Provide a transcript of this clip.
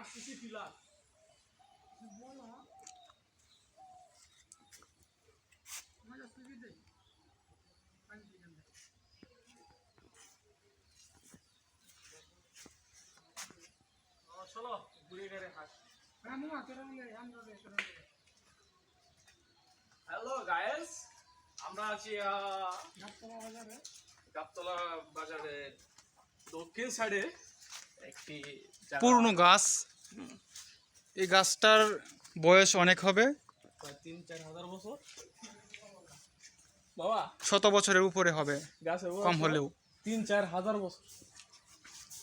আসতেছি পিলার চলো ঘুরে গেলে হাস হ্যালো গাইস আমরা আছি গাবতলা বাজারে দক্ষিণ সাইডে একটি পুরনো গাছ। এই গাছটার বয়স অনেক হবে, প্রায় ৩-৪ হাজার বছর। বাবা 100 বছরের উপরে হবে, গাছের কম হলেও। ৩-৪ হাজার বছর।